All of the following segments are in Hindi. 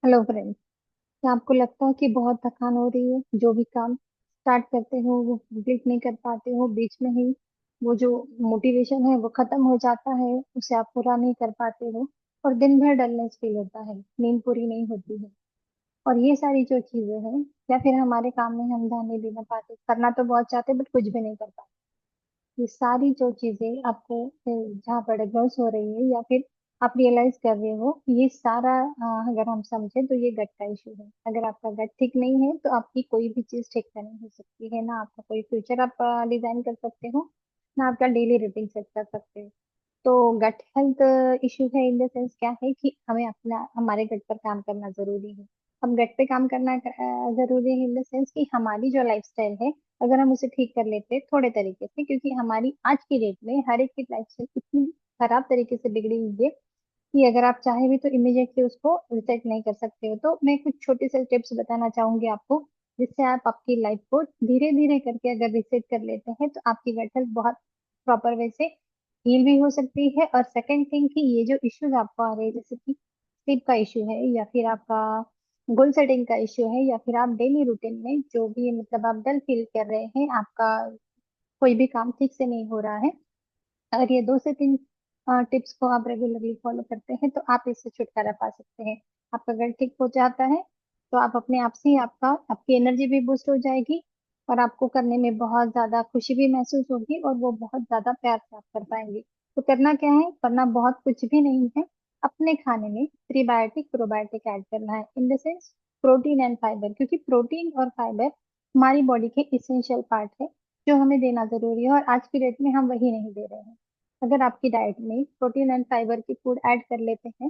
Hello friend. क्या आपको लगता है कि बहुत थकान हो रही है? जो भी काम स्टार्ट करते हो वो कंप्लीट नहीं कर पाते हो, बीच में ही वो जो मोटिवेशन है वो खत्म हो जाता है, उसे आप पूरा नहीं कर पाते हो और दिन भर डलनेस फील होता है, नींद पूरी नहीं होती है। और ये सारी जो चीजें हैं, या फिर हमारे काम में हम ध्यान नहीं देना पाते, करना तो बहुत चाहते बट कुछ भी नहीं कर पाते। ये सारी जो चीजें आपको जहाँ पर डायग्नोस हो रही है या फिर आप रियलाइज कर रहे हो, ये सारा अगर हम समझे तो ये गट का इशू है। अगर आपका गट ठीक नहीं है तो आपकी कोई भी चीज ठीक से नहीं हो सकती है, ना आपका कोई फ्यूचर आप डिजाइन कर सकते हो, ना आपका डेली रूटीन सेट कर सकते हो। तो गट हेल्थ इशू है इन द सेंस क्या है कि हमें अपना हमारे गट पर काम करना जरूरी है। हम गट पे काम करना जरूरी है इन द सेंस कि हमारी जो लाइफस्टाइल है, अगर हम उसे ठीक कर लेते थोड़े तरीके से, क्योंकि हमारी आज की डेट में हर एक की लाइफस्टाइल इतनी खराब तरीके से बिगड़ी हुई है कि अगर आप चाहे भी तो इमिडिएटली उसको रिसेट नहीं कर सकते हो। तो मैं कुछ छोटे से टिप्स बताना चाहूंगी आपको, जिससे आप आपकी लाइफ को धीरे धीरे करके अगर रिसेट कर लेते हैं तो आपकी गट हेल्थ बहुत प्रॉपर वे से हील भी हो सकती है। और सेकंड थिंग कि ये जो इश्यूज आपको आ रहे हैं, जैसे कि स्लीप का इशू है या फिर आपका गोल सेटिंग का इशू है या फिर आप डेली रूटीन में जो भी मतलब आप डल फील कर रहे हैं, आपका कोई भी काम ठीक से नहीं हो रहा है, अगर ये 2 से 3 टिप्स को आप रेगुलरली फॉलो करते हैं तो आप इससे छुटकारा पा सकते हैं। आपका अगर ठीक हो जाता है तो आप अपने आप से ही आपका आपकी एनर्जी भी बूस्ट हो जाएगी और आपको करने में बहुत ज्यादा खुशी भी महसूस होगी और वो बहुत ज्यादा प्यार से आप कर पाएंगे। तो करना क्या है? करना बहुत कुछ भी नहीं है। अपने खाने में प्रीबायोटिक प्रोबायोटिक ऐड करना है, in the sense protein and fibre, क्योंकि प्रोटीन और फाइबर हमारी बॉडी के इसेंशियल पार्ट है जो हमें देना जरूरी है और आज की डेट में हम वही नहीं दे रहे हैं। अगर आपकी डाइट में प्रोटीन एंड फाइबर की फूड ऐड कर लेते हैं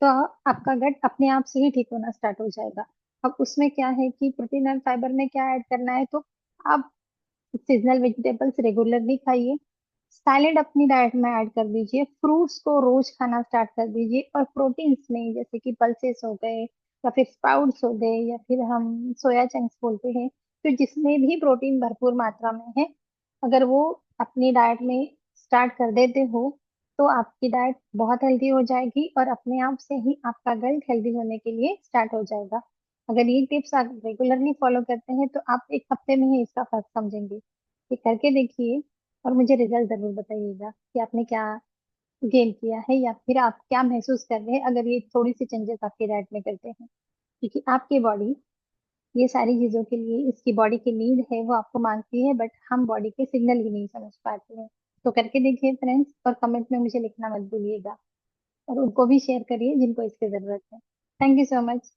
तो आपका गट अपने आप से ही ठीक होना स्टार्ट हो जाएगा। अब उसमें क्या है कि प्रोटीन एंड फाइबर में क्या ऐड करना है, तो आप सीजनल वेजिटेबल्स रेगुलरली खाइए, सैलेड अपनी डाइट में ऐड कर दीजिए, फ्रूट्स को रोज खाना स्टार्ट कर दीजिए और प्रोटीन्स में जैसे कि पल्सेस हो गए या फिर स्प्राउट्स हो गए या फिर हम सोया चंक्स बोलते हैं, तो जिसमें भी प्रोटीन भरपूर मात्रा में है, अगर वो अपनी डाइट में स्टार्ट कर देते हो तो आपकी डाइट बहुत हेल्दी हो जाएगी और अपने आप से ही आपका गट हेल्दी होने के लिए स्टार्ट हो जाएगा। अगर ये टिप्स आप रेगुलरली फॉलो करते हैं तो आप एक हफ्ते में ही इसका फर्क समझेंगे। ये करके देखिए और मुझे रिजल्ट जरूर बताइएगा कि आपने क्या गेन किया है या फिर आप क्या महसूस कर रहे हैं अगर ये थोड़ी सी चेंजेस आपकी डाइट में करते हैं, क्योंकि आपकी बॉडी ये सारी चीजों के लिए इसकी बॉडी की नीड है, वो आपको मांगती है, बट हम बॉडी के सिग्नल ही नहीं समझ पाते हैं। तो करके देखिए फ्रेंड्स, और कमेंट में मुझे लिखना मत भूलिएगा और उनको भी शेयर करिए जिनको इसकी जरूरत है। Thank you so much.